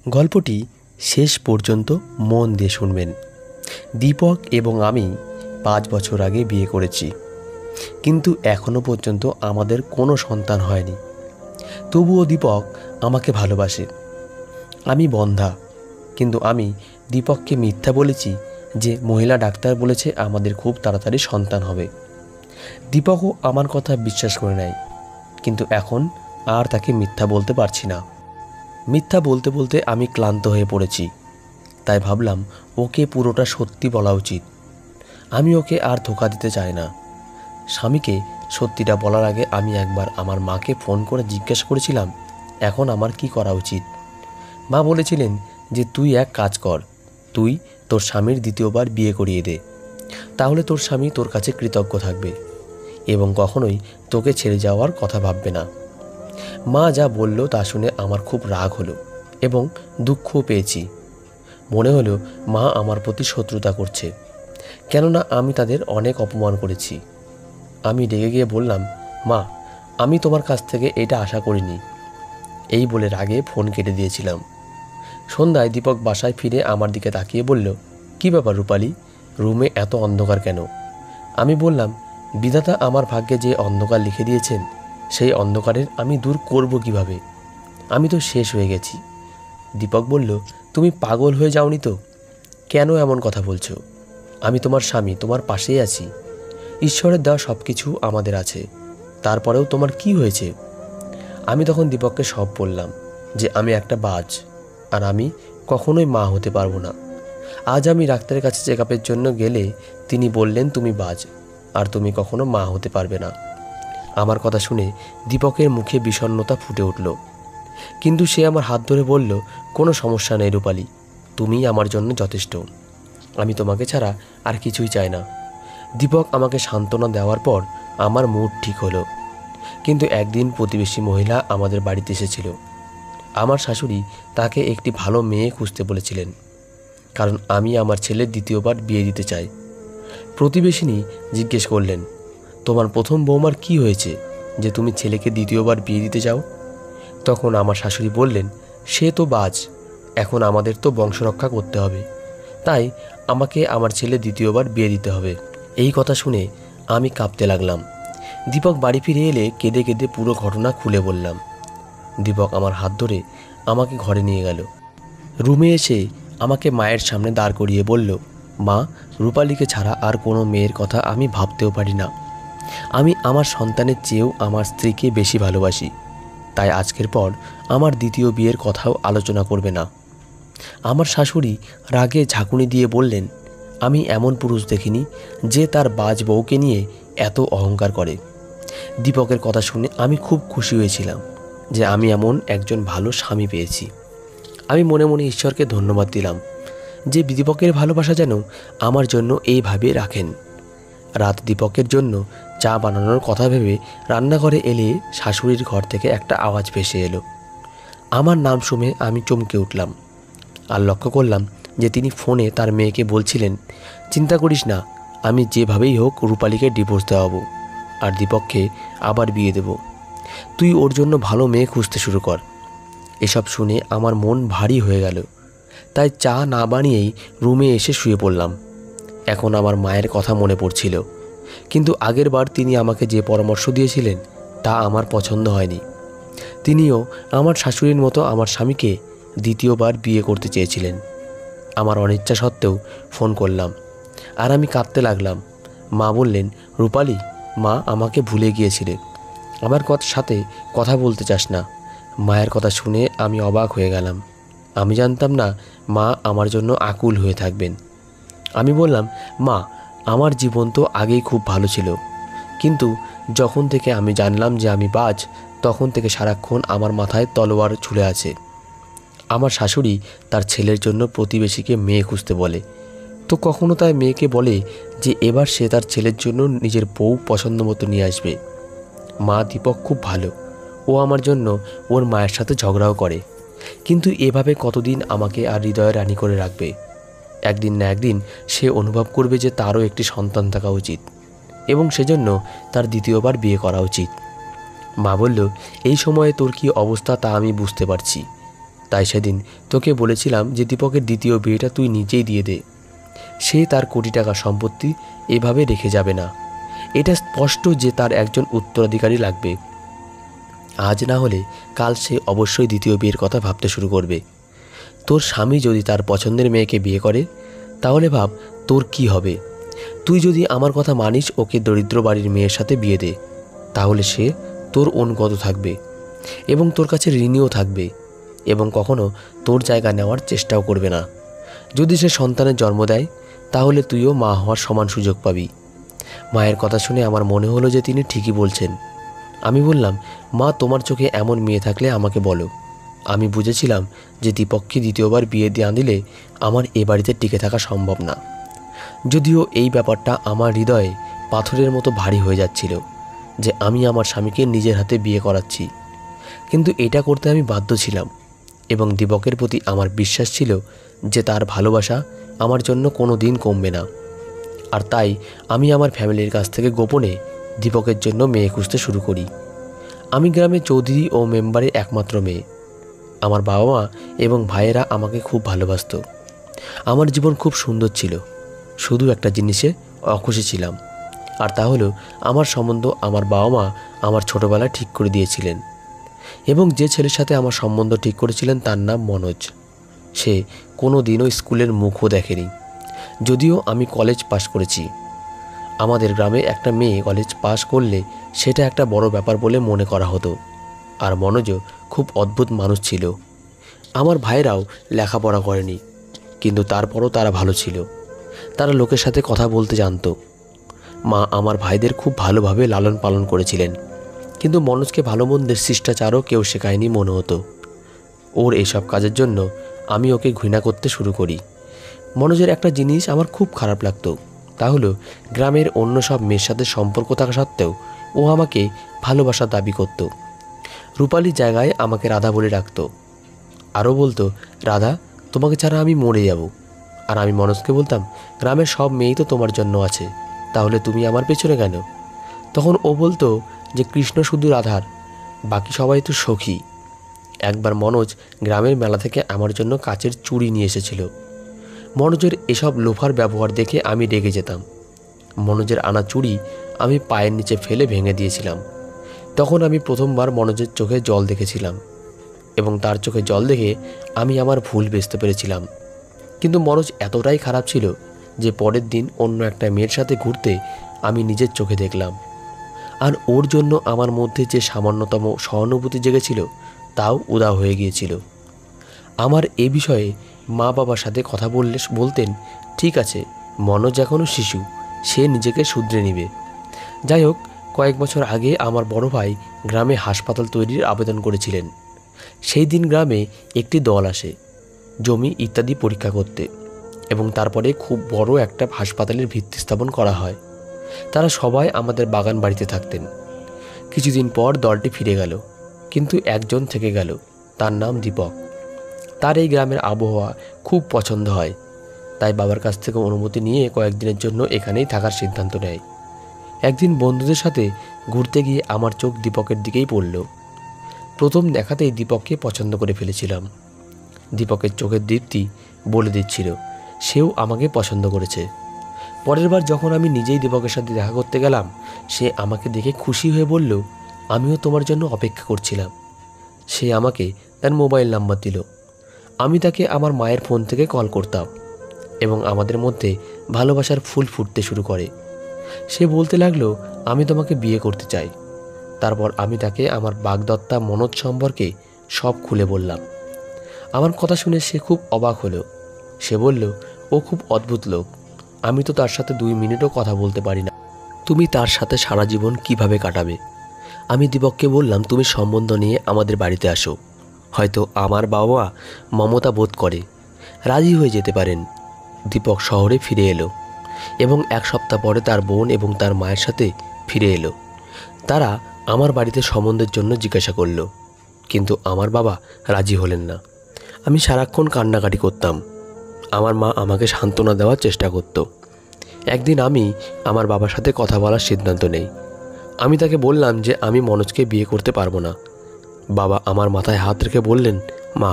গল্পটি শেষ পর্যন্ত মন দিয়ে শুনবেন। দীপক এবং আমি 5 বছর আগে বিয়ে করেছি, কিন্তু এখনো পর্যন্ত আমাদের কোনো সন্তান হয়নি। তবুও দীপক আমাকে ভালোবাসে। আমি বন্ধ্যা, কিন্তু আমি দীপককে মিথ্যা বলেছি যে মহিলা ডাক্তার বলেছে আমাদের খুব তাড়াতাড়ি সন্তান হবে। দীপকও আমার কথা বিশ্বাস করে নেয়, কিন্তু এখন আর তাকে মিথ্যা বলতে পারছি না। মিথ্যা বলতে বলতে আমি ক্লান্ত হয়ে পড়েছি, তাই ভাবলাম ওকে পুরোটা সত্যি বলা উচিত। আমি ওকে আর ধোঁকা দিতে চাই না। স্বামীকে সত্যিটা বলার আগে আমি একবার আমার মাকে ফোন করে জিজ্ঞেস করেছিলাম এখন আমার কি করা উচিত। মা বলেছিলেন যে তুই এক কাজ কর, তুই তোর স্বামীর দ্বিতীয়বার বিয়ে করিয়ে দে, তাহলে তোর স্বামী তোর কাছে কৃতজ্ঞ থাকবে এবং কখনোই তোকে ছেড়ে যাওয়ার কথা ভাববে না। মা যা বলল তা শুনে আমার খুব রাগ হলো এবং দুঃখও পেয়েছি। মনে হলো মা আমার প্রতি শত্রুতা করছে, কেননা আমি তাদের অনেক অপমান করেছি। আমি রেগে গিয়ে বললাম, মা, আমি তোমার কাছ থেকে এটা আশা করিনি। এই বলে রাগে ফোন কেটে দিয়েছিলাম। সন্ধ্যায় দীপক বাসায় ফিরে আমার দিকে তাকিয়ে বলল, কি ব্যাপার রূপালী, রুমে এত অন্ধকার কেন? আমি বললাম, বিধাতা আমার ভাগ্যে যে অন্ধকার লিখে দিয়েছেন সেই অন্ধকারের আমি দূর করব কিভাবে? আমি তো শেষ হয়ে গেছি। দীপক বলল, তুমি পাগল হয়ে যাওনি তো? কেন এমন কথা বলছো? আমি তোমার স্বামী, তোমার পাশেই আছি। ঈশ্বরের দেওয়া সব কিছু আমাদের আছে, তারপরেও তোমার কি হয়েছে? আমি তখন দীপককে সব বললাম যে আমি একটা বাজ, আর আমি কখনোই মা হতে পারবো না। আজ আমি ডাক্তারের কাছে চেক আপের জন্য গেলে তিনি বললেন তুমি বাজ, আর তুমি কখনো মা হতে পারবে না। আমার কথা শুনে দীপকের মুখে বিষণ্ণতা ফুটে উঠল, কিন্তু সে আমার হাত ধরে বলল, কোনো সমস্যা নেই রূপালী, তুমিই আমার জন্য যথেষ্ট। আমি তোমাকে ছাড়া আর কিছুই চাই না। দীপক আমাকে সান্ত্বনা দেওয়ার পর আমার মুড ঠিক হলো। কিন্তু একদিন প্রতিবেশী মহিলা আমাদের বাড়িতে এসেছিল। আমার শাশুড়ি তাকে একটি ভালো মেয়ে খুঁজতে বলেছিলেন, কারণ আমি আমার ছেলের দ্বিতীয়বার বিয়ে দিতে চাই। প্রতিবেশিনী জিজ্ঞেস করলেন, তোমার প্রথম বৌমার কি হয়েছে যে তুমি ছেলেকে দ্বিতীয়বার বিয়ে দিতে চাও? তখন আমার শাশুড়ি বললেন, সে তো বাজ, এখন আমাদের তো বংশরক্ষা করতে হবে, তাই আমাকে আমার ছেলে দ্বিতীয়বার বিয়ে দিতে হবে। এই কথা শুনে আমি কাঁপতে লাগলাম। দীপক বাড়ি ফিরে এলে কেঁদে কেঁদে পুরো ঘটনা খুলে বললাম। দীপক আমার হাত ধরে আমাকে ঘরে নিয়ে গেল। রুমে এসে আমাকে মায়ের সামনে দাঁড় করিয়ে বলল, মা, রূপালীকে ছাড়া আর কোনো মেয়ের কথা আমি ভাবতেও পারি না। আমি আমার সন্তানের চেয়েও আমার স্ত্রীকে বেশি ভালোবাসি, তাই আজকের পর আমার দ্বিতীয় বিয়ের কথাও আলোচনা করবে না। আমার শাশুড়ি রাগে ঝাঁকুনি দিয়ে বললেন, আমি এমন পুরুষ দেখিনি যে তার বাজ বউকে নিয়ে এত অহংকার করে। দীপকের কথা শুনে আমি খুব খুশি হয়েছিলাম যে আমি এমন একজন ভালো স্বামী পেয়েছি। আমি মনে মনে ঈশ্বরকে ধন্যবাদ দিলাম যে দীপকের ভালোবাসা যেন আমার জন্য এইভাবে রাখেন। রাত দীপকের জন্য চা বানানোর কথা ভেবে রান্নাঘরে এলে শাশুড়ির ঘর থেকে একটা আওয়াজ ভেসে এলো। আমার নাম শুনে আমি চমকে উঠলাম আর লক্ষ্য করলাম যে তিনি ফোনে তার মেয়েকে বলছিলেন, চিন্তা করিস না, আমি যেভাবেই হোক রূপালীকে ডিভোর্স দেওয়াবো আর দীপককে আবার বিয়ে দেব। তুই ওর জন্য ভালো মেয়ে খুঁজতে শুরু কর। এসব শুনে আমার মন ভারী হয়ে গেল, তাই চা না বানিয়েই রুমে এসে শুয়ে পড়লাম। এখন আমার মায়ের কথা মনে পড়ছিল, কিন্তু আগের বার তিনি আমাকে যে পরামর্শ দিয়েছিলেন তা আমার পছন্দ হয়নি। তিনিও আমার শাশুড়ির মতো আমার স্বামীকে দ্বিতীয়বার বিয়ে করতে চেয়েছিলেন। আমার অনিচ্ছা সত্ত্বেও ফোন করলাম আর আমি কাঁদতে লাগলাম। মা বললেন, রূপালী, মা আমাকে ভুলে গিয়েছিলে, আমার সাথে কথা বলতে চাস না। মায়ের কথা শুনে আমি অবাক হয়ে গেলাম। আমি জানতাম না মা আমার জন্য আকুল হয়ে থাকবেন। আমি বললাম, মা, আমার জীবন তো আগেই খুব ভালো ছিল, কিন্তু যখন থেকে আমি জানলাম যে আমি বাজ, তখন থেকে সারাক্ষণ আমার মাথায় তলোয়ার ঝুলে আছে। আমার শাশুড়ি তার ছেলের জন্য প্রতিবেশীকে মেয়ে খুঁজতে বলে, তো কখনো তার মেয়েকে বলে যে এবার সে তার ছেলের জন্য নিজের বউ পছন্দ মতো নিয়ে আসবে। মা, দীপক খুব ভালো, ও আমার জন্য ওর মায়ের সাথে ঝগড়াও করে, কিন্তু এভাবে কতদিন আমাকে আর হৃদয়ে রানী করে রাখবে? একদিন না একদিন সে অনুভব করবে যে তারও একটি সন্তান থাকা উচিত এবং সেজন্য তার দ্বিতীয়বার বিয়ে করা উচিত। মা বলল, এই সময়ে তোর কী অবস্থা তা আমি বুঝতে পারছি, তাই সেদিন তোকে বলেছিলাম যে দীপকের দ্বিতীয় বিয়েটা তুই নিজেই দিয়ে দে। সে তার কোটি টাকা সম্পত্তি এভাবে রেখে যাবে না। এটা স্পষ্ট যে তার একজন উত্তরাধিকারী লাগবে। আজ না হলে কাল সে অবশ্যই দ্বিতীয় বিয়ের কথা ভাবতে শুরু করবে। তোর স্বামী যদি তার পছন্দের মেয়েকে বিয়ে করে তাহলে ভাব তোর কি হবে। তুই যদি আমার কথা মানিস, ওকে দরিদ্র বাড়ির মেয়ের সাথে বিয়ে দে, তাহলে সে তোর অনুগত থাকবে এবং তোর কাছে ঋণীও থাকবে এবং কখনো তোর জায়গা নেওয়ার চেষ্টাও করবে না। যদি সে সন্তানের জন্ম দেয় তাহলে তুইও মা হওয়ার সমান সুযোগ পাবি। মায়ের কথা শুনে আমার মনে হলো যে তিনি ঠিকই বলছেন। আমি বললাম, মা, তোমার চোখে এমন মেয়ে থাকলে আমাকে বলো। আমি বুঝেছিলাম যে দীপককে দ্বিতীয়বার বিয়ে দিয়ে দিলে আমার এ বাড়িতে টিকে থাকা সম্ভব না। যদিও এই ব্যাপারটা আমার হৃদয়ে পাথরের মতো ভারী হয়ে যাচ্ছিল যে আমি আমার স্বামীকে নিজের হাতে বিয়ে করাচ্ছি, কিন্তু এটা করতে আমি বাধ্য ছিলাম এবং দীপকের প্রতি আমার বিশ্বাস ছিল যে তার ভালোবাসা আমার জন্য কোনো দিন কমবে না। আর তাই আমি আমার ফ্যামিলির কাছ থেকে গোপনে দীপকের জন্য মেয়ে খুঁজতে শুরু করি। আমি গ্রামে চৌধুরী ও মেম্বারের একমাত্র মেয়ে। আমার বাবা মা এবং ভাইয়েরা আমাকে খুব ভালোবাসত। আমার জীবন খুব সুন্দর ছিল, শুধু একটা জিনিসে অখুশি ছিলাম, আর তা হলো আমার সম্বন্ধ আমার বাবা মা আমার ছোটোবেলায় ঠিক করে দিয়েছিলেন এবং যে ছেলের সাথে আমার সম্বন্ধ ঠিক করেছিলেন তার নাম মনোজ। সে কোনো দিনও স্কুলের মুখও দেখেনি। যদিও আমি কলেজ পাশ করেছি, আমাদের গ্রামে একটা মেয়ে কলেজ পাশ করলে সেটা একটা বড় ব্যাপার বলে মনে করা হতো। আর মনোজও খুব অদ্ভুত মানুষ ছিল। আমার ভাইরাও লেখাপড়া করেনি, কিন্তু তারপরও তারা ভালো ছিল। তারা লোকের সাথে কথা বলতে জানতো। মা আমার ভাইদের খুব ভালোভাবে লালন পালন করেছিলেন, কিন্তু মনোজকে ভালো মন্দের শিষ্টাচারও কেউ শেখায়নি মনে হতো। ওর এইসব কাজের জন্য আমি ওকে ঘৃণা করতে শুরু করি। মনোজের একটা জিনিস আমার খুব খারাপ লাগতো, তা হলো গ্রামের অন্য সব মেয়ের সাথে সম্পর্ক থাকা সত্ত্বেও ও আমাকে ভালোবাসার দাবি করত। রূপালীর জায়গায় আমাকে রাধা বলে ডাকতো। আরও বলতো, রাধা, তোমাকে ছাড়া আমি মরে যাব। আর আমি মনোজকে বলতাম, গ্রামের সব মেয়েই তো তোমার জন্য আছে, তাহলে তুমি আমার পেছনে কেন? তখন ও বলতো যে কৃষ্ণ শুধু রাধার, বাকি সবাই তো সখী। একবার মনোজ গ্রামের মেলা থেকে আমার জন্য কাচের চুড়ি নিয়ে এসেছিল। মনোজের এসব লোফার ব্যবহার দেখে আমি রেগে যেতাম। মনোজের আনা চুড়ি আমি পায়ের নিচে ফেলে ভেঙে দিয়েছিলাম। তখন আমি প্রথমবার মনোজের চোখে জল দেখেছিলাম এবং তার চোখে জল দেখে আমি আমার ভুল বুঝতে পেরেছিলাম। কিন্তু মনোজ এতটাই খারাপ ছিল যে পরের দিন অন্য একটা মেয়ের সাথে ঘুরতে আমি নিজের চোখে দেখলাম। আর ওর জন্য আমার মধ্যে যে সামান্যতম সহানুভূতি জেগেছিল তাও উধাও হয়ে গিয়েছিল। আমার এ বিষয়ে মা বাবার সাথে কথা বলতেন, ঠিক আছে, মনোজ এখনও শিশু, সে নিজেকে শুধরে নেবে। যাই হোক, কয়েক বছর আগে আমার বড় ভাই গ্রামে হাসপাতাল তৈরির আবেদন করেছিলেন। সেই দিন গ্রামে একটি দল আসে জমি ইত্যাদি পরীক্ষা করতে এবং তারপরে খুব বড় একটা হাসপাতালের ভিত্তি স্থাপন করা হয়। তারা সবাই আমাদের বাগান বাড়িতে থাকতেন। কিছুদিন পর দলটি ফিরে গেল, কিন্তু একজন থেকে গেল, তার নাম দীপক। তার এই গ্রামের আবহাওয়া খুব পছন্দ হয়, তাই বাবার কাছ থেকে অনুমতি নিয়ে কয়েকদিনের জন্য এখানেই থাকার সিদ্ধান্ত নেয়। একদিন বন্ধুদের সাথে ঘুরতে গিয়ে আমার চোখ দীপকের দিকেই পড়ল। প্রথম দেখাতেই দীপককে পছন্দ করে ফেলেছিলাম। দীপকের চোখের দীপ্তি বলে দিচ্ছিল সেও আমাকে পছন্দ করেছে। পরের বার যখন আমি নিজেই দীপকের সাথে দেখা করতে গেলাম, সে আমাকে দেখে খুশি হয়ে বলল, আমিও তোমার জন্য অপেক্ষা করছিলাম। সে আমাকে তার মোবাইল নাম্বার দিল। আমি তাকে আমার মায়ের ফোন থেকে কল করতাম এবং আমাদের মধ্যে ভালোবাসার ফুল ফুটতে শুরু করে। সে বলতে লাগলো, আমি তোমাকে বিয়ে করতে চাই। তারপর আমি তাকে আমার বাগদত্তা মনোজ সম্পর্কে সব খুলে বললাম। আমার কথা শুনে সে খুব অবাক হলো। সে বলল, ও খুব অদ্ভুত লোক, আমি তো তার সাথে 2 মিনিটও কথা বলতে পারি না। তুমি তার সাথে সারা জীবন কিভাবে কাটাবে? আমি দীপককে বললাম, তুমি সম্বন্ধ নিয়ে আমাদের বাড়িতে আসো, হয়তো আমার বাবা মমতা বোধ করে রাজি হয়ে যেতে পারেন। দীপক শহরে ফিরে এলো এবং 1 সপ্তাহ পরে তার বোন এবং তার মায়ের সাথে ফিরে এলো। তারা আমার বাড়িতে সম্বন্ধের জন্য জিজ্ঞাসা করলো, কিন্তু আমার বাবা রাজি হলেন না। আমি সারাক্ষণ কান্নাকাটি করতাম। আমার মা আমাকে সান্ত্বনা দেওয়ার চেষ্টা করত। একদিন আমি আমার বাবার সাথে কথা বলার সিদ্ধান্ত নেই। আমি তাকে বললাম যে আমি মনোজকে বিয়ে করতে পারবো না। বাবা আমার মাথায় হাত রেখে বললেন, মা,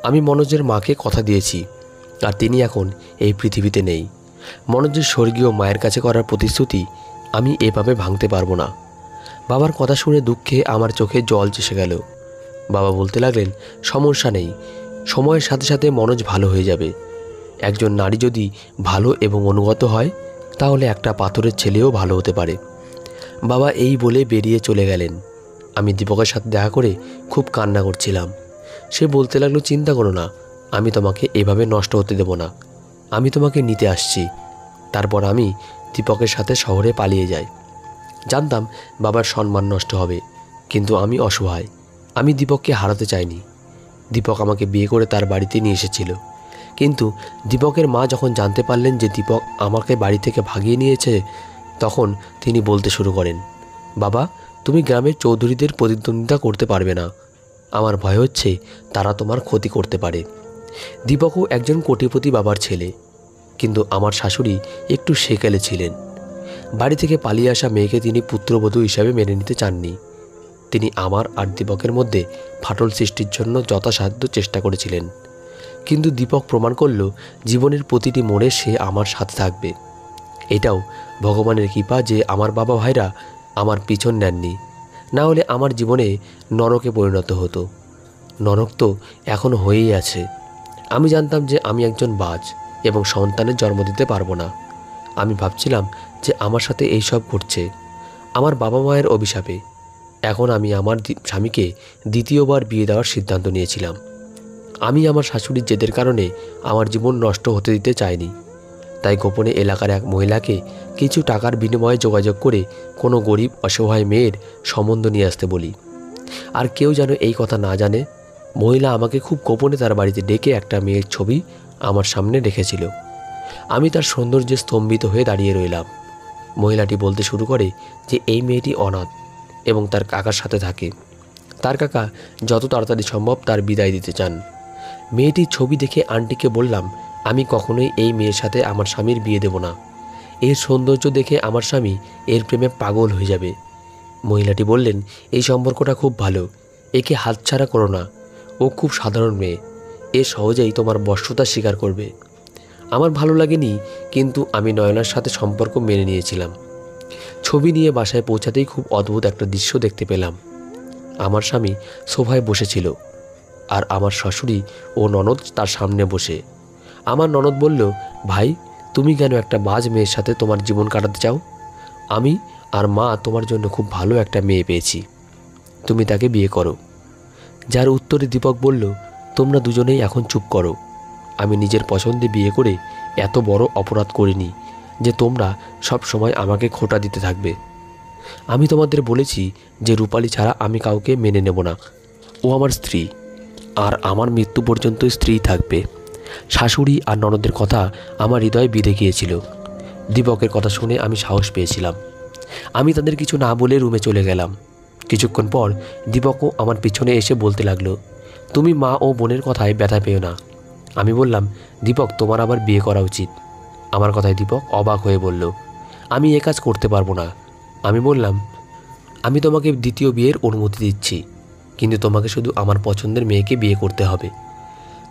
আমি মনোজের মাকে কথা দিয়েছি, আর তিনি এখন এই পৃথিবীতে নেই। মনোজের স্বর্গীয় মায়ের কাছে করার প্রতিশ্রুতি আমি এভাবে ভাঙতে পারবো না। বাবার কথা শুনে দুঃখে আমার চোখে জল এসে গেল। বাবা বলতে লাগলেন, সমস্যা নেই, সময়ের সাথে সাথে মনোজ ভালো হয়ে যাবে। একজন নারী যদি ভালো এবং অনুগত হয়, তাহলে একটা পাথরের ছেলেও ভালো হতে পারে। বাবা এই বলে বেরিয়ে চলে গেলেন। আমি দীপকের সাথে দেখা করে খুব কান্না করছিলাম। সে বলতে লাগলো, চিন্তা করো না, আমি তোমাকে এভাবে নষ্ট হতে দেব না, আমি তোমাকে নিতে আসছি। তারপর আমি দীপকের সাথে শহরে পালিয়ে যাই। জানতাম বাবার সম্মান নষ্ট হবে, কিন্তু আমি অসহায়। আমি দীপককে হারাতে চাইনি। দীপক আমাকে বিয়ে করে তার বাড়িতে নিয়ে এসেছিল, কিন্তু দীপকের মা যখন জানতে পারলেন যে দীপক আমাকে বাড়ি থেকে ভাগিয়ে নিয়েছে, তখন তিনি বলতে শুরু করেন, বাবা, তুমি গ্রামের চৌধুরীদের প্রতিদ্বন্দ্বিতা করতে পারবে না। আমার ভয় হচ্ছে তারা তোমার ক্ষতি করতে পারে। দীপকও একজন কোটিপতি বাবার ছেলে, কিন্তু আমার শাশুড়ি একটু সেকেলে ছিলেন। বাড়ি থেকে পালিয়ে আসা মেয়েকে তিনি পুত্রবধূ হিসাবে মেনে নিতে চাননি। তিনি আমার আর দীপকের মধ্যে ফাটল সৃষ্টির জন্য যথাসাধ্য চেষ্টা করেছিলেন, কিন্তু দীপক প্রমাণ করল জীবনের প্রতিটি মোড়ে সে আমার সাথে থাকবে। এটাও ভগবানের কৃপা যে আমার বাবা ভাইরা আমার পিছন নেননি, না হলে আমার জীবনে নরকে পরিণত হতো। নরক তো এখনও হয়েই আছে। আমি জানতাম যে আমি একজন বাজ এবং সন্তানের জন্ম দিতে পারবো না। আমি ভাবছিলাম যে আমার সাথে এই সব ঘটছে আমার বাবা মায়ের অভিশাপে। এখন আমি আমার স্বামীকে দ্বিতীয়বার বিয়ে দেওয়ার সিদ্ধান্ত নিয়েছিলাম। আমি আমার শাশুড়ির জেদের কারণে আমার জীবন নষ্ট হতে দিতে চাইনি। তাই গোপনে এলাকার এক মহিলাকে কিছু টাকার বিনিময়ে যোগাযোগ করে কোনো গরিব অসহায় মেয়ের সম্বন্ধ নিয়ে আসতে বলি। আর কেউ যেন এই কথা না জানে। মহিলা আমাকে খুব গোপনে তার বাড়িতে ডেকে একটা মেয়ের ছবি আমার সামনে রেখেছিল। আমি তার সৌন্দর্যে স্তম্ভিত হয়ে দাঁড়িয়ে রইলাম। মহিলাটি বলতে শুরু করে যে এই মেয়েটি অনাথ এবং তার কাকার সাথে থাকে। তার কাকা যত তাড়াতাড়ি সম্ভব তার বিদায় দিতে চান। মেয়েটির ছবি দেখে আন্টিকে বললাম, আমি কখনোই এই মেয়ের সাথে আমার স্বামীর বিয়ে দেব না। এর সৌন্দর্য দেখে আমার স্বামী এর প্রেমে পাগল হয়ে যাবে। মহিলাটি বললেন, এই সম্পর্কটা খুব ভালো, একে হাতছাড়া করো না। ও খুব সাধারণ মেয়ে, এ সহজেই তোমার বশ্যতা স্বীকার করবে। আমার ভালো লাগেনি, কিন্তু আমি নয়নার সাথে সম্পর্ক মেনে নিয়েছিলাম। ছবি নিয়ে বাসায় পৌঁছাতেই খুব অদ্ভুত একটা দৃশ্য দেখতে পেলাম। আমার স্বামী সোফায় বসেছিল, আর আমার শাশুড়ি ও ননদ তার সামনে বসে। আমার ননদ বলল, ভাই, তুমি কেন একটা বাজ মেয়ের সাথে তোমার জীবন কাটাতে চাও? আমি আর মা তোমার জন্য খুব ভালো একটা মেয়ে পেয়েছি, তুমি তাকে বিয়ে করো। যার উত্তরে দীপক বলল, তোমরা দুজনেই এখন চুপ করো। আমি নিজের পছন্দে বিয়ে করে এত বড় অপরাধ করিনি যে তোমরা সব সময় আমাকে খোঁটা দিতে থাকবে। আমি তোমাদের বলেছি যে রূপালী ছাড়া আমি কাউকে মেনে নেব না। ও আমার স্ত্রী, আর আমার মৃত্যু পর্যন্ত স্ত্রী থাকবে। শাশুড়ি আর ননদের কথা আমার হৃদয়ে বিঁধে গিয়েছিল। দীপকের কথা শুনে আমি সাহস পেয়েছিলাম। আমি তাদের কিছু না বলে রুমে চলে গেলাম। কিছুক্ষণ পর দীপকও আমার পিছনে এসে বলতে লাগলো, তুমি মা ও বোনের কথায় ব্যথা পেও না। আমি বললাম, দীপক, তোমার আবার বিয়ে করা উচিত। আমার কথায় দীপক অবাক হয়ে বলল, আমি এ কাজ করতে পারবো না। আমি বললাম, আমি তোমাকে দ্বিতীয় বিয়ের অনুমতি দিচ্ছি, কিন্তু তোমাকে শুধু আমার পছন্দের মেয়েকে বিয়ে করতে হবে,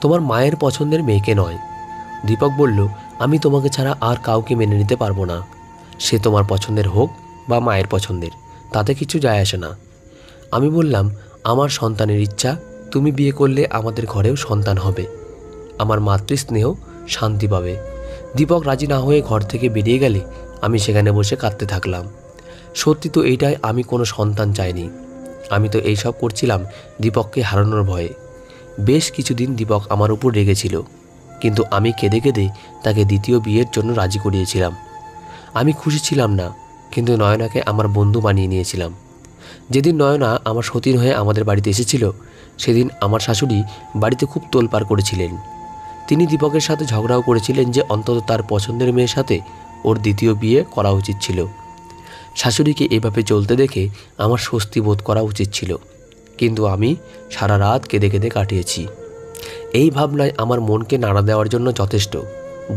তোমার মায়ের পছন্দের মেয়েকে নয়। দীপক বলল, আমি তোমাকে ছাড়া আর কাউকে মেনে নিতে পারবো না। সে তোমার পছন্দের হোক বা মায়ের পছন্দের, তাতে কিছু যায় আসে না। আমি বললাম, আমার সন্তানের ইচ্ছা, তুমি বিয়ে করলে আমাদের ঘরেও সন্তান হবে, আমার মাতৃস্নেহ শান্তি পাবে। দীপক রাজি না হয়ে ঘর থেকে বেরিয়ে গেলে আমি সেখানে বসে কাঁদতে থাকলাম। সত্যি তো এইটাই, আমি কোনো সন্তান চাইনি। আমি তো এইসব করছিলাম দীপককে হারানোর ভয়ে। বেশ কিছুদিন দীপক আমার উপর রেগেছিল, কিন্তু আমি কেঁদে কেঁদে তাকে দ্বিতীয় বিয়ের জন্য রাজি করিয়েছিলাম। আমি খুশি ছিলাম না, কিন্তু নয়নাকে আমার বন্ধু বানিয়ে নিয়েছিলাম। যেদিন নয়না আমার সতীন হয়ে আমাদের বাড়িতে এসেছিল, সেদিন আমার শাশুড়ি বাড়িতে খুব তোলপাড় করেছিলেন। তিনি দীপকের সাথে ঝগড়াও করেছিলেন যে অন্তত তার পছন্দের মেয়ের সাথে ওর দ্বিতীয় বিয়ে করা উচিত ছিল। শাশুড়িকে এভাবে চলতে দেখে আমার স্বস্তি বোধ করা উচিত ছিল, কিন্তু আমি সারা রাত কেঁদে কেঁদে কাটিয়েছি। এই ভাবনায় আমার মনকে নাড়া দেওয়ার জন্য যথেষ্ট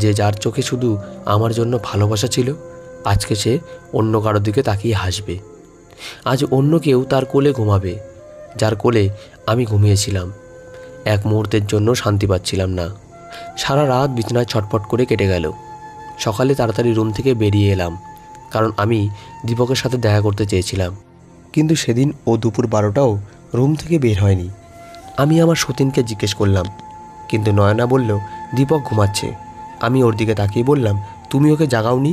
যে যার চোখে শুধু আমার জন্য ভালোবাসা ছিল, আজকে সে অন্য কারোর দিকে তাকিয়ে হাসবে। আজ অন্য কেউ তার কোলে ঘুমাবে, যার কোলে আমি ঘুমিয়েছিলাম। এক মুহূর্তের জন্য শান্তি পাচ্ছিলাম না। সারা রাত বিছানায় ছটফট করে কেটে গেল। সকালে তাড়াতাড়ি রুম থেকে বেরিয়ে এলাম, কারণ আমি দীপকের সাথে দেখা করতে চেয়েছিলাম। কিন্তু সেদিন ও দুপুর 12টাও রুম থেকে বের হয়নি। আমি আমার সতীনকে জিজ্ঞেস করলাম, কিন্তু নয়না বলল দীপক ঘুমাচ্ছে। আমি ওর দিকে তাকিয়ে বললাম, তুমি ওকে জাগাওনি?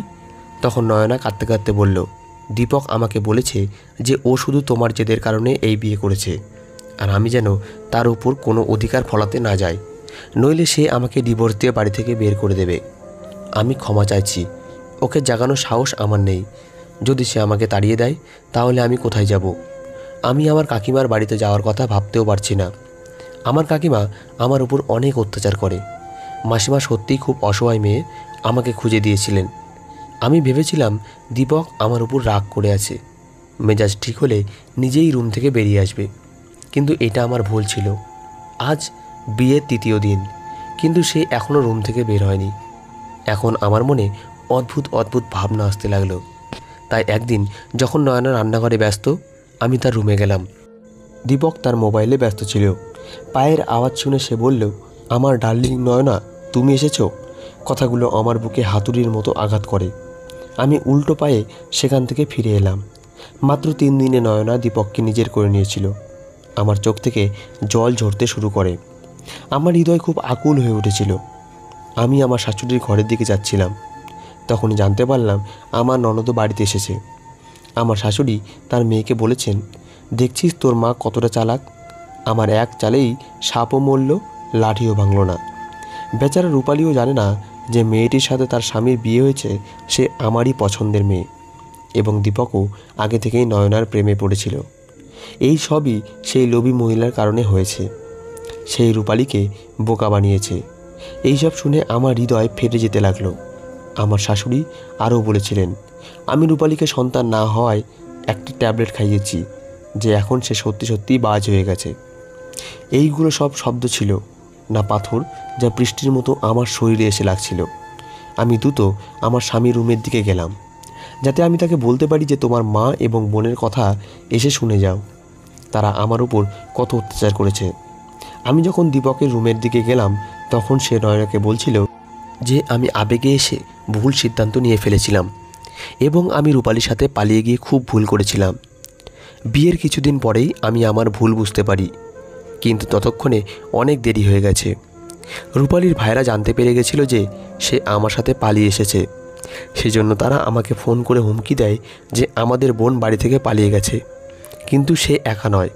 তখন নয়না কাঁদতে কাঁদতে বলল, দীপক আমাকে বলেছে যে ও শুধু তোমার জেদের কারণে এই বিয়ে করেছে, আর আমি যেন তার উপর কোনো অধিকার ফলাতে না যাই, নইলে সে আমাকে ডিভোর্স দিয়ে বাড়ি থেকে বের করে দেবে। আমি ক্ষমা চাইছি, ওকে জাগানোর সাহস আমার নেই। যদি সে আমাকে তাড়িয়ে দেয় তাহলে আমি কোথায় যাব? আমি আমার কাকিমার বাড়িতে যাওয়ার কথা ভাবতেও পারছি না। আমার কাকিমা আমার উপর অনেক অত্যাচার করে। মাসিমা সত্যিই খুব অসহায় মেয়ে, আমাকে খুঁজে দিয়েছিলেন। আমি ভেবেছিলাম দীপক আমার উপর রাগ করে আছে, মেজাজ ঠিক হলে নিজেই রুম থেকে বেরিয়ে আসবে। কিন্তু এটা আমার ভুল ছিল। আজ বিয়ের 3য় দিন, কিন্তু সে এখনও রুম থেকে বের হয়নি। এখন আমার মনে অদ্ভুত অদ্ভুত ভাবনা আসতে লাগলো। তাই একদিন যখন নয়না রান্নাঘরে ব্যস্ত, আমি তার রুমে গেলাম। দীপক তার মোবাইলে ব্যস্ত ছিল। পায়ের আওয়াজ শুনে সে বলল, আমার ডার্লিং নয়না, তুমি এসেছো? কথাগুলো আমার বুকে হাতুড়ির মতো আঘাত করে। আমি উল্টো পায়ে সেখান থেকে ফিরে এলাম। মাত্র 3 দিনে নয়না দীপককে নিজের করে নিয়েছিল। আমার চোখ থেকে জল ঝরতে শুরু করে। আমার হৃদয় খুব আকুল হয়ে উঠেছিল। আমি আমার শাশুড়ির ঘরের দিকে যাচ্ছিলাম। তখনই জানতে পারলাম আমার ননদও বাড়িতে এসেছে। আমার শাশুড়ি তার মেয়েকে বলেছেন, দেখছিস তোর মা কতটা চালাক। আমার এক চালেই সাপও মরল, লাঠিও ভাঙল না। বেচারা রূপালীও জানে না যে মেয়েটির সাথে তার স্বামীর বিয়ে হয়েছে সে আমারই পছন্দের মেয়ে, এবং দীপকও আগে থেকেই নয়নার প্রেমে পড়েছিল। এই সবই সেই লোভী মহিলার কারণে হয়েছে। সেই রূপালীকে বোকা বানিয়েছে। এইসব শুনে আমার হৃদয় ফেটে যেতে লাগলো। আমার শাশুড়ি আরও বলেছিলেন, আমি রূপালীকে সন্তান না হওয়ায় একটা ট্যাবলেট খাইয়েছি, যে এখন সে সত্যি সত্যিই বাজ হয়ে গেছে। এইগুলো সব শব্দ ছিল না পাথর, যা বৃষ্টির মতো আমার শরীরে এসে লাগছিল। আমি দ্রুত আমার স্বামীর রুমের দিকে গেলাম, যাতে আমি তাকে বলতে পারি যে তোমার মা এবং বোনের কথা এসে শুনে যাও, তারা আমার উপর কত অত্যাচার করেছে। আমি যখন দীপকের রুমের দিকে গেলাম, তখন সে নয়নাকে বলছিল যে আমি আবেগে এসে ভুল সিদ্ধান্ত নিয়ে ফেলেছিলাম, এবং আমি রূপালীর সাথে পালিয়ে গিয়ে খুব ভুল করেছিলাম। বিয়ের কিছুদিন পরেই আমি আমার ভুল বুঝতে পারি, কিন্তু ততক্ষণে অনেক দেরি হয়ে গেছে। রূপালীর ভাইরা জানতে পেরে গেছিল যে সে আমার সাথে পালিয়ে এসেছে। সেজন্য তারা আমাকে ফোন করে হুমকি দেয় যে আমাদের বোন বাড়ি থেকে পালিয়ে গেছে। কিন্তু সে একা নয়,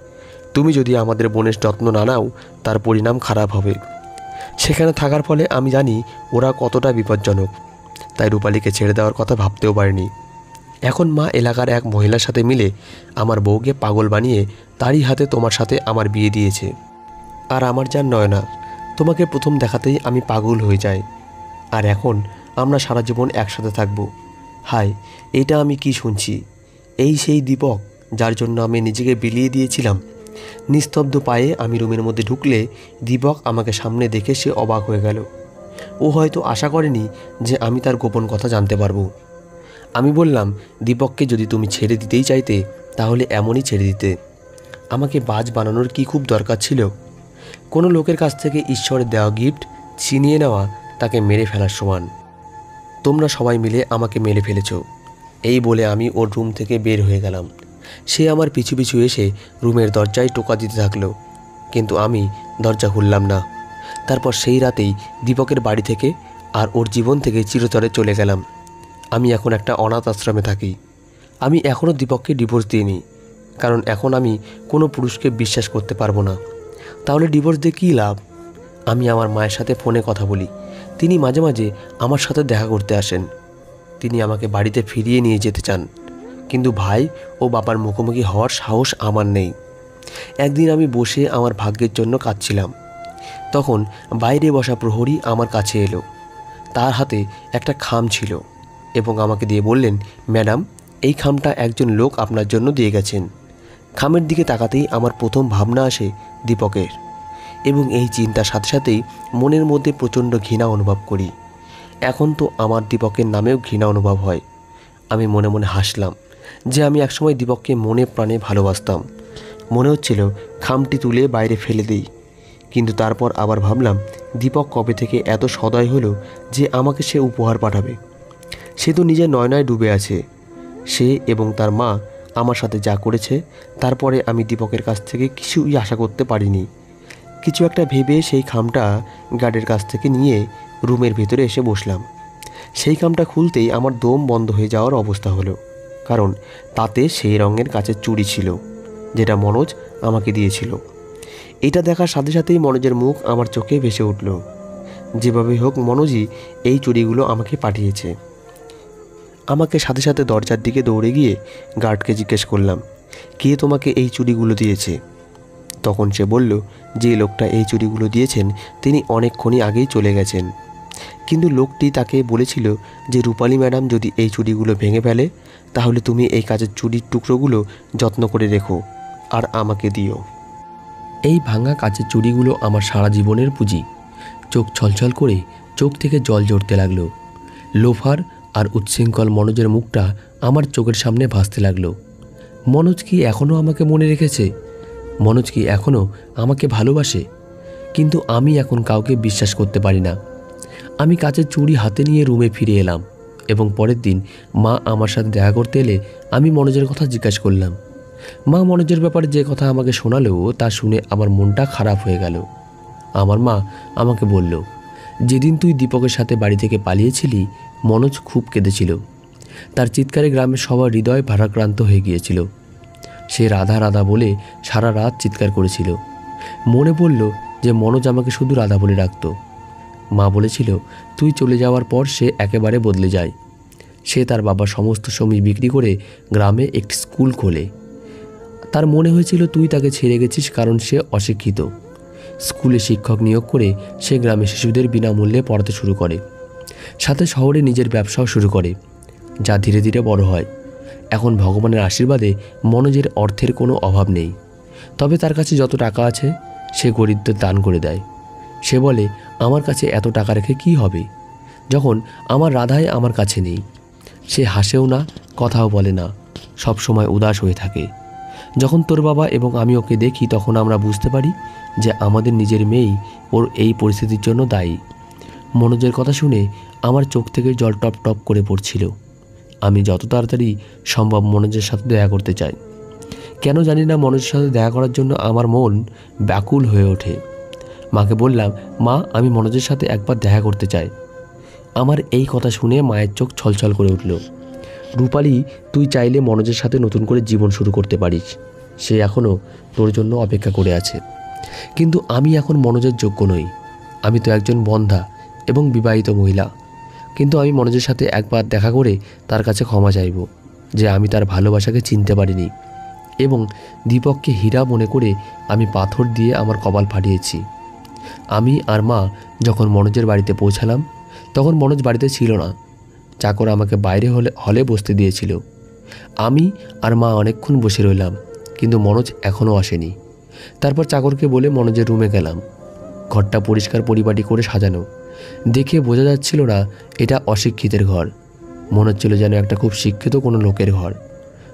তুমি যদি আমাদের বোনের যত্ন না নাও তার পরিণাম খারাপ হবে। সেখানে থাকার ফলে আমি জানি ওরা কতটা বিপজ্জনক। তাই রূপালীকে ছেড়ে দেওয়ার কথা ভাবতেও পারিনি। এখন মা এলাকার এক মহিলার সাথে মিলে আমার বউকে পাগল বানিয়ে তারই হাতে তোমার সাথে আমার বিয়ে দিয়েছে। আর আমার জান নয়না, তোমাকে প্রথম দেখাতেই আমি পাগল হয়ে যাই। আর এখন আমরা সারা জীবন একসাথে থাকব। হায়, এটা আমি কি শুনছি? এই সেই দীপক যার জন্য আমি নিজেকে বিলিয়ে দিয়েছিলাম। নিস্তব্ধ পায়ে আমি রুমের মধ্যে ঢুকলে দীপক আমাকে সামনে দেখে সে অবাক হয়ে গেল। ও হয়তো আশা করেনি যে আমি তার গোপন কথা জানতে পারবো। আমি বললাম, দীপককে যদি তুমি ছেড়ে দিতেই চাইতে তাহলে এমনই ছেড়ে দিতে। আমাকে বাজ বানানোর কি খুব দরকার ছিল? কোনো লোকের কাছ থেকে ঈশ্বরের দেওয়া গিফট ছিনিয়ে নেওয়া তাকে মেরে ফেলার সমান। তোমরা সবাই মিলে আমাকে মেরে ফেলেছ। এই বলে আমি ওর রুম থেকে বের হয়ে গেলাম। সে আমার পিছু পিছু এসে রুমের দরজায় টোকা দিতে থাকলো, কিন্তু আমি দরজা খুললাম না। তারপর সেই রাতেই দীপকের বাড়ি থেকে আর ওর জীবন থেকে চিরতরে চলে গেলাম। আমি এখন একটা অনাথ আশ্রমে থাকি। আমি এখনও দীপককে ডিভোর্স দিইনি, কারণ এখন আমি কোনো পুরুষকে বিশ্বাস করতে পারবো না। তাহলে ডিভোর্স দিয়ে কী লাভ? আমি আমার মায়ের সাথে ফোনে কথা বলি। তিনি মাঝে মাঝে আমার সাথে দেখা করতে আসেন। তিনি আমাকে বাড়িতে ফিরিয়ে নিয়ে যেতে চান, কিন্তু ভাই ও বাবার মুখোমুখি হওয়ার সাহস আমার নেই। একদিন আমি বসে আমার ভাগ্যের জন্য কাঁদছিলাম। তখন বাইরে বসা প্রহরী আমার কাছে এলো। তার হাতে একটা খাম ছিল এবং আমাকে দিয়ে বললেন, ম্যাডাম, এই খামটা একজন লোক আপনার জন্য দিয়ে গেছেন। খামের দিকে তাকাতেই আমার প্রথম ভাবনা আসে দীপকের, এবং এই চিন্তার সাথে সাথেই মনের মধ্যে প্রচণ্ড ঘৃণা অনুভব করি। এখন তো আমার দীপকের নামেও ঘৃণা অনুভব হয়। আমি মনে মনে হাসলাম যে আমি একসময় দীপককে মনে প্রাণে ভালোবাসতাম। মনে হচ্ছিল খামটি তুলে বাইরে ফেলে দিই, কিন্তু তারপর আবার ভাবলাম দীপক কবে থেকে এত সদয় হলো যে আমাকে সে উপহার পাঠাবে। সে তো নিজের নয়নায় ডুবে আছে। সে এবং তার মা আমার সাথে যা করেছে, তারপরে আমি দীপকের কাছ থেকে কিছুই আশা করতে পারিনি। কিছু একটা ভেবে সেই খামটা গার্ডের কাছ থেকে নিয়ে রুমের ভেতরে এসে বসলাম। সেই খামটা খুলতেই আমার দম বন্ধ হয়ে যাওয়ার অবস্থা হলো, কারণ তাতে সেই রঙের কাচের চুড়ি ছিল যেটা মনোজ আমাকে দিয়েছিল। এটা দেখার সাথে সাথেই মনোজের মুখ আমার চোখে ভেসে উঠল। যেভাবেই হোক মনোজই এই চুড়িগুলো আমাকে পাঠিয়েছে। আমাকে সাথে সাথে দরজার দিকে দৌড়ে গিয়ে গার্ডকে জিজ্ঞেস করলাম, কে তোমাকে এই চুড়িগুলো দিয়েছে? তখন সে বলল, যে লোকটা এই চুড়িগুলো দিয়েছেন তিনি অনেকক্ষণই আগেই চলে গেছেন, কিন্তু লোকটি তাকে বলেছিল যে রূপালী ম্যাডাম যদি এই চুড়িগুলো ভেঙে ফেলে তাহলে তুমি এই কাচের চুড়ির টুকরোগুলো যত্ন করে রেখো আর আমাকে দিও। এই ভাঙা কাচের চুড়িগুলো আমার সারা জীবনের পুঁজি। চোখ ছলছল করে চোখ থেকে জল ঝরতে লাগলো। লোফার আর উচ্ছৃঙ্খল মনোজের মুখটা আমার চোখের সামনে ভাসতে লাগলো। মনোজ কি এখনও আমাকে মনে রেখেছে? মনোজ কি এখনও আমাকে ভালোবাসে? কিন্তু আমি এখন কাউকে বিশ্বাস করতে পারি না। আমি কাচের চুড়ি হাতে নিয়ে রুমে ফিরে এলাম এবং পরের দিন মা আমার সাথে দেখা করতে এলে আমি মনোজের কথা জিজ্ঞাসা করলাম। মা মনোজের ব্যাপারে যে কথা আমাকে শোনালো তা শুনে আমার মনটা খারাপ হয়ে গেল। আমার মা আমাকে বলল, যেদিন তুই দীপকের সাথে বাড়ি থেকে পালিয়েছিলি মনোজ খুব কেঁদেছিল। তার চিৎকারে গ্রামের সবার হৃদয় ভারাক্রান্ত হয়ে গিয়েছিল। সে রাধা রাধা বলে সারা রাত চিৎকার করেছিল। মনে পড়ল যে মনোজ আমাকে শুধু রাধা বলে ডাকত। মা বলেছিল, তুই চলে যাওয়ার পর সে একেবারে বদলে যায়। সে তার বাবার সমস্ত জমি বিক্রি করে গ্রামে একটি স্কুল খোলে। তার মনে হয়েছিল তুই তাকে ছেড়ে গেছিস কারণ সে অশিক্ষিত। স্কুলে শিক্ষক নিয়োগ করে সে গ্রামে শিশুদের বিনামূল্যে পড়াতে শুরু করে। সাথে শহরে নিজের ব্যবসাও শুরু করে, যা ধীরে ধীরে বড় হয়। এখন ভগবানের আশীর্বাদে মনোজের অর্থের কোনো অভাব নেই। তবে তার কাছে যত টাকা আছে সে গরিবদের দান করে দেয়। সে বলে, আমার কাছে এত টাকা রেখে কি হবে যখন আমার রাধাই আমার কাছে নেই। সে হাসেও না, কথাও বলে না, সব সময় উদাস হয়ে থাকে। যখন তোর বাবা এবং আমি ওকে দেখি তখন আমরা বুঝতে পারি যে আমাদের নিজের মেয়েই ওর এই পরিস্থিতির জন্য দায়ী। মনোজের কথা শুনে আমার চোখ থেকে জল টপ টপ করে পড়ছিল। আমি যত তাড়াতাড়ি সম্ভব মনোজের সাথে দেখা করতে চাই। কেন জানি না মনোজের সাথে দেখা করার জন্য আমার মন ব্যাকুল হয়ে ওঠে। মাকে বললাম, মা আমি মনোজের সাথে একবার দেখা করতে চাই। আমার এই কথা শুনে মায়ের চোখ ছলছল করে উঠল। রূপালী, তুই চাইলে মনোজের সাথে নতুন করে জীবন শুরু করতে পারিস। সে এখনও তোর জন্য অপেক্ষা করে আছে। কিন্তু আমি এখন মনোজের যোগ্য নই। আমি তো একজন বন্ধা এবং বিবাহিত মহিলা। কিন্তু আমি মনোজের সাথে একবার দেখা করে তার কাছে ক্ষমা চাইব যে আমি তার ভালোবাসাকে চিনতে পারিনি এবং দীপককে হীরা মনে করে আমি পাথর দিয়ে আমার কপাল ফাটিয়েছি। আমি আর মা যখন মনোজের বাড়িতে পৌঁছালাম তখন মনোজ বাড়িতে ছিল না। চাকর আমাকে বাইরে হলে বসতে দিয়েছিল। আমি আর মা অনেকক্ষণ বসে রইলাম, কিন্তু মনোজ এখনও আসেনি। তারপর চাকরকে বলে মনোজের রুমে গেলাম। ঘরটা পরিষ্কার পরিপাটি করে সাজানো। দেখে বোঝা যাচ্ছিল না এটা অশিক্ষিতের ঘর, মনে হচ্ছিল যেন একটা খুব শিক্ষিত কোনো লোকের ঘর।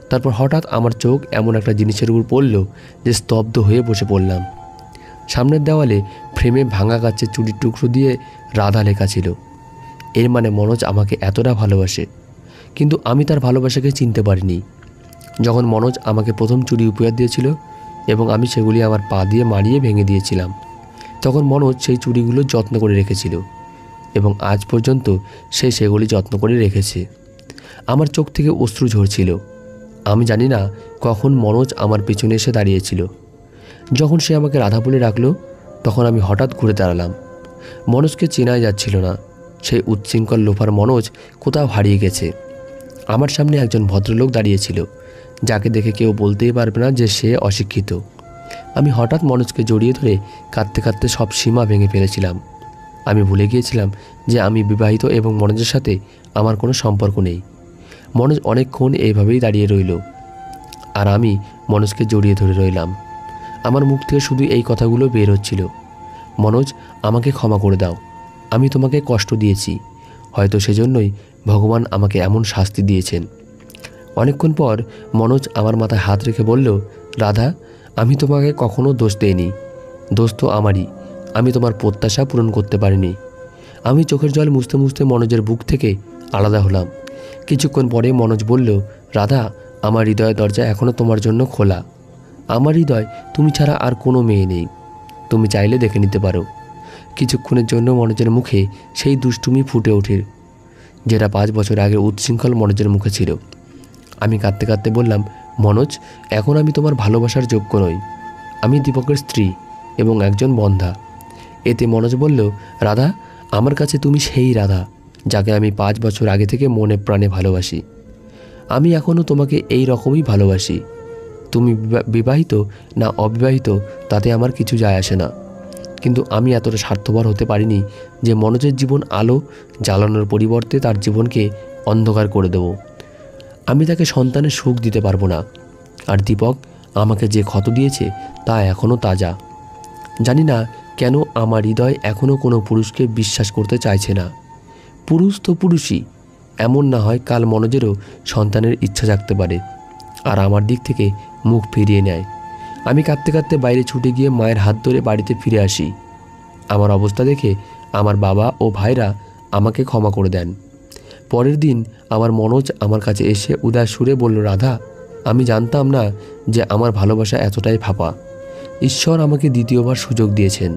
তারপর হঠাৎ আমার চোখ এমন একটা জিনিসের উপর পড়ল যে স্তব্ধ হয়ে বসে পড়লাম। সামনের দেওয়ালে ফ্রেমে ভাঙা কাচের চুড়ির টুকরো দিয়ে রাধা লেখা ছিল। এর মানে মনোজ আমাকে এতটা ভালোবাসে, কিন্তু আমি তার ভালোবাসাকে চিনতে পারিনি। যখন মনোজ আমাকে প্রথম চুড়ি উপহার দিয়েছিল এবং আমি সেগুলি আমার পা দিয়ে মারিয়ে ভেঙে দিয়েছিলাম, তখন মনোজ সেই চুড়িগুলো যত্ন করে রেখেছিল এবং আজ পর্যন্ত সে সেগুলি যত্ন করে রেখেছে। আমার চোখ থেকে অশ্রু ঝরছিল। আমি জানি না কখন মনোজ আমার পেছনে এসে দাঁড়িয়েছিল। যখন সে আমাকে রাধা বলে ডাকলো তখন আমি হঠাৎ ঘুরে দাঁড়ালাম। মনোজকে চেনাই যাচ্ছিল না। সেই উচ্ছৃঙ্খল লোফার মনোজ কোথাও হারিয়ে গেছে। আমার সামনে একজন ভদ্রলোক দাঁড়িয়েছিল যাকে দেখে কেউ বলতেই পারবে না যে সে অশিক্ষিত। আমি হঠাৎ মনোজকে জড়িয়ে ধরে কাঁদতে কাঁদতে সব সীমা ভেঙে ফেলেছিলাম। আমি ভুলে গিয়েছিলাম যে আমি বিবাহিত এবং মনোজের সাথে আমার কোনো সম্পর্ক নেই। মনোজ অনেকক্ষণ এইভাবেই দাঁড়িয়ে রইল আর আমি মনোজকে জড়িয়ে ধরে রইলাম। আমার মুখ থেকে শুধু এই কথাগুলো বের হচ্ছিল, মনোজ আমাকে ক্ষমা করে দাও, আমি তোমাকে কষ্ট দিয়েছি, হয়তো সেজন্যই ভগবান আমাকে এমন শাস্তি দিয়েছেন। অনেকক্ষণ পর মনোজ আমার মাথায় হাত রেখে বলল, রাধা, আমি তোমাকে কখনো দোষ দেইনি, দোষ তো আমারই। আমি তোমার প্রত্যাশা পূরণ করতে পারিনি। আমি চোখের জল মুছতে মুছতে মনোজের বুক থেকে আলাদা হলাম। কিছুক্ষণ পরে মনোজ বলল, রাধা, আমার হৃদয়ের দরজা এখনও তোমার জন্য খোলা। আমার হৃদয় তুমি ছাড়া আর কোনো মেয়ে নেই, তুমি চাইলে দেখে নিতে পারো। কিছুক্ষণের জন্য মনোজের মুখে সেই দুষ্টুমি ফুটে ওঠে, যেটা 5 বছর আগে উচ্ছৃঙ্খল মনোজের মুখে ছিল। আমি কাঁদতে কাঁদতে বললাম, মনোজ, এখন আমি তোমার ভালোবাসার যোগ্য নই। আমি দীপকের স্ত্রী এবং একজন বন্ধা। এতে মনোজ বলল, রাধা, আমার কাছে তুমি সেই রাধা যাকে আমি 5 বছর আগে থেকে মনে প্রাণে ভালোবাসি। আমি এখনও তোমাকে এই রকমই ভালোবাসি। তুমি বিবাহিত না অবিবাহিত তাতে আমার কিছু যায় আসে না, কিন্তু আমি এতটা স্বার্থপর হতে পারিনি যে মনোজের জীবন আলো জ্বালানোর পরিবর্তে তার জীবনকে অন্ধকার করে দেব। আমি তাকে সন্তানের সুখ দিতে পারবো না। আর দীপক আমাকে যে ক্ষত দিয়েছে তা এখনও তাজা। জানি না কেন আমার হৃদয় এখনও কোনো পুরুষকে বিশ্বাস করতে চাইছে না। পুরুষ তো পুরুষই, এমন না হয় কাল মনোজেরও সন্তানের ইচ্ছা জাগতে পারে আর আমার দিক থেকে মুখ ফিরিয়ে নেয়। আমি কাঁদতে কাঁদতে বাইরে ছুটে গিয়ে মায়ের হাত ধরে বাড়িতে ফিরে আসি। আমার অবস্থা দেখে আমার বাবা ও ভাইরা আমাকে ক্ষমা করে দেন। পরের দিন আমার মনোজ আমার কাছে এসে উদাস সুরে বলল, রাধা, আমি জানতাম না যে আমার ভালোবাসা এতটাই ফাঁপা। ঈশ্বর আমাকে দ্বিতীয়বার সুযোগ দিয়েছেন,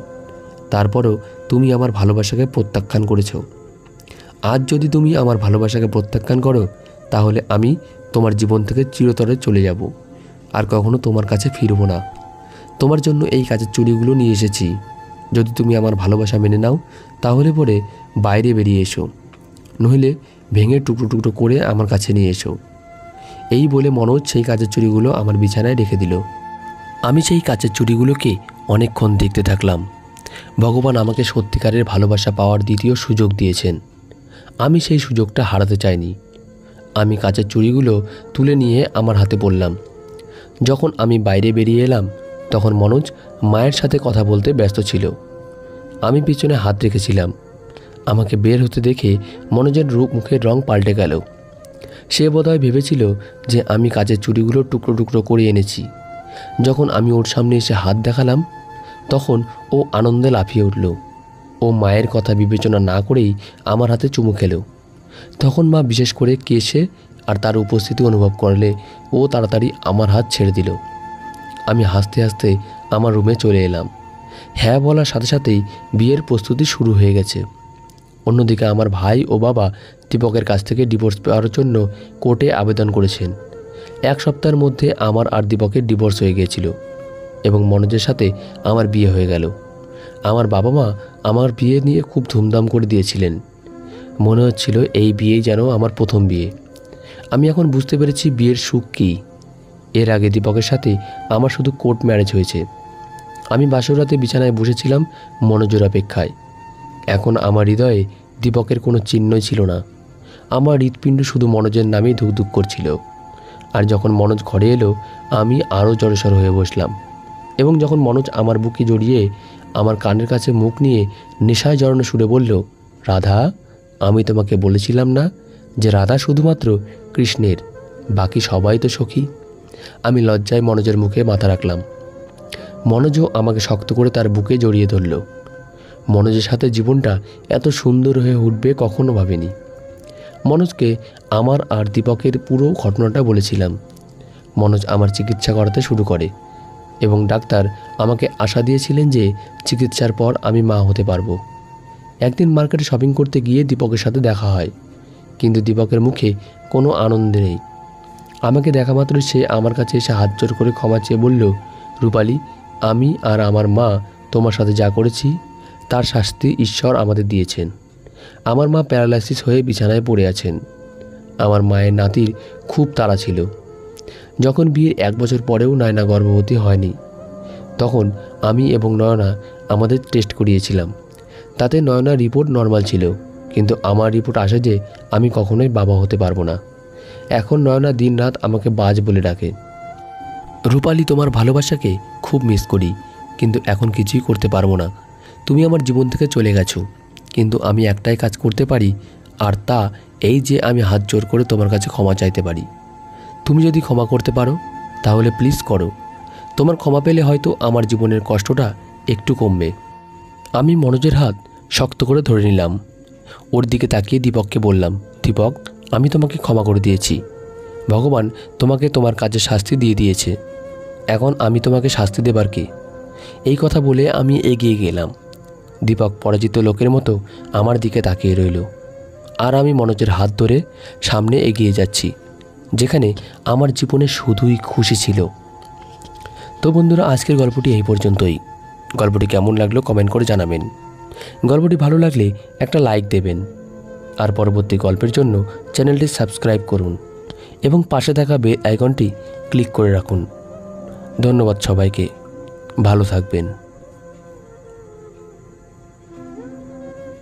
তারপরও তুমি আমার ভালোবাসাকে প্রত্যাখ্যান করেছ। আজ যদি তুমি আমার ভালোবাসাকে প্রত্যাখ্যান করো তাহলে আমি তোমার জীবন থেকে চিরতরে চলে যাব, আর কখনো তোমার কাছে ফিরব না। তোমার জন্য এই কাজের চুড়িগুলো নিয়ে এসেছি। যদি তুমি আমার ভালোবাসা মেনে নাও তাহলে পরে বাইরে বেরিয়ে এসো, নইলে ভেঙে টুকরো টুকরো করে আমার কাছে নিয়ে এসো। এই বলে মনোজ সেই কাচের চুড়িগুলো আমার বিছানায় রেখে দিল। আমি সেই কাচের চুড়িগুলোকে অনেকক্ষণ দেখতে থাকলাম। ভগবান আমাকে সত্যিকারের ভালোবাসা পাওয়ার দ্বিতীয় সুযোগ দিয়েছেন। আমি সেই সুযোগটা হারাতে চাইনি। আমি কাচের চুড়িগুলো তুলে নিয়ে আমার হাতে পড়লাম। যখন আমি বাইরে বেরিয়ে এলাম তখন মনোজ মায়ের সাথে কথা বলতে ব্যস্ত ছিল। আমি পিছনে হাত রেখেছিলাম। আমাকে বের হতে দেখে মনোজের মুখের রং পাল্টে গেল। সে বোধহয় ভেবেছিল যে আমি কাচের চুড়িগুলো টুকরো টুকরো করে এনেছি। যখন আমি ওর সামনে এসে হাত দেখালাম তখন ও আনন্দে লাফিয়ে উঠল। ও মায়ের কথা বিবেচনা না করেই আমার হাতে চুমু খেলো। তখন মা বিশেষ করে কেশে আর তার উপস্থিতি অনুভব করলে ও তাড়াতাড়ি আমার হাত ছেড়ে দিল। আমি হাসতে হাসতে আমার রুমে চলে এলাম। হ্যাঁ বলার সাথে সাথেই বিয়ের প্রস্তুতি শুরু হয়ে গেছে। অন্যদিকে আমার ভাই ও বাবা দীপকের কাছ থেকে ডিভোর্স পাওয়ার জন্য কোর্টে আবেদন করেছেন। 1 সপ্তাহের মধ্যে আমার আর দীপকের ডিভোর্স হয়ে গিয়েছিল এবং মনোজের সাথে আমার বিয়ে হয়ে গেল। আমার বাবা মা আমার বিয়ে নিয়ে খুব ধুমধাম করে দিয়েছিলেন। মনে হচ্ছিল এই বিয়েই যেন আমার প্রথম বিয়ে। আমি এখন বুঝতে পেরেছি বিয়ের সুখ কী। এর আগে দীপকের সাথে আমার শুধু কোর্ট ম্যারেজ হয়েছে। আমি বাসরাতে বিছানায় বসেছিলাম মনোজের অপেক্ষায়। এখন আমার হৃদয়ে দীপকের কোনো চিহ্নই ছিল না। আমার হৃৎপিণ্ড শুধু মনোজের নামেই ধুকধুক করছিল। আর যখন মনোজ ঘরে এলো আমি আরও জড়সড় হয়ে বসলাম এবং যখন মনোজ আমার বুকে জড়িয়ে আমার কানের কাছে মুখ নিয়ে নেশায় জড়ানো সুরে বলল, রাধা, আমি তোমাকে বলেছিলাম না যে রাধা শুধুমাত্র কৃষ্ণের, বাকি সবাই তো সখী। আমি লজ্জায় মনোজের মুখে মাথা রাখলাম। মনোজও আমাকে শক্ত করে তার বুকে জড়িয়ে ধরল। মনোজের সাথে জীবনটা এত সুন্দর হয়ে উঠবে কখনো ভাবিনি। মনোজকে আমার আর দীপকের পুরো ঘটনাটা বলেছিলাম। মনোজ আমার চিকিৎসা করাতে শুরু করে এবং ডাক্তার আমাকে আশা দিয়েছিলেন যে চিকিৎসার পর আমি মা হতে পারবো। একদিন মার্কেটে শপিং করতে গিয়ে দীপকের সাথে দেখা হয়, কিন্তু দীপকের মুখে কোনো আনন্দ নেই। আমাকে দেখা মাত্র সে আমার কাছে এসে হাত জোড় করে ক্ষমা চেয়ে বলল, রূপালী, আমি আর আমার মা তোমার সাথে যা করেছি তার শাস্তি ঈশ্বর আমাদের দিয়েছেন। আমার মা প্যারালাইসিস হয়ে বিছানায় পড়ে আছেন। আমার মায়ের নাতির খুব তাড়া ছিল। যখন বিয়ের 1 বছর পরেও নয়না গর্ভবতী হয়নি তখন আমি এবং নয়না আমাদের টেস্ট করিয়েছিলাম। তাতে নয়নার রিপোর্ট নর্মাল ছিল, কিন্তু আমার রিপোর্ট আসে যে আমি কখনোই বাবা হতে পারবো না। এখন নয়না দিনরাত আমাকে বাজ বলে ডাকে। রূপালী, তোমার ভালোবাসাকে খুব মিস করি, কিন্তু এখন কিছুই করতে পারবো না। তুমি আমার জীবন থেকে চলে গেছো, কিন্তু আমি একটাই কাজ করতে পারি, আর তা এই যে আমি হাত জোর করে তোমার কাছে ক্ষমা চাইতে পারি। তুমি যদি ক্ষমা করতে পারো তাহলে প্লিজ করো। তোমার ক্ষমা পেলে হয়তো আমার জীবনের কষ্টটা একটু কমবে। আমি মনোজের হাত শক্ত করে ধরে নিলাম। ওর দিকে তাকিয়ে দীপককে বললাম, দীপক, আমি তোমাকে ক্ষমা করে দিয়েছি। ভগবান তোমাকে তোমার কাজের শাস্তি দিয়ে দিয়েছে, এখন আমি তোমাকে শাস্তি দেবার কে? এই কথা বলে আমি এগিয়ে গেলাম। দীপক পরাজিত লোকের মতো আমার দিকে তাকিয়ে রইল, আর আমি মনোজের হাত ধরে সামনে এগিয়ে যাচ্ছি, যেখানে আমার জীবনে শুধুই খুশি ছিল। তো বন্ধুরা, আজকের গল্পটি এই পর্যন্তই। গল্পটি কেমন লাগলো কমেন্ট করে জানাবেন। গল্পটি ভালো লাগলে একটা লাইক দেবেন, আর পরবর্তী গল্পের জন্য চ্যানেলটি সাবস্ক্রাইব করুন এবং পাশে থাকা বেল আইকনটি ক্লিক করে রাখুন। ধন্যবাদ সবাইকে, ভালো থাকবেন।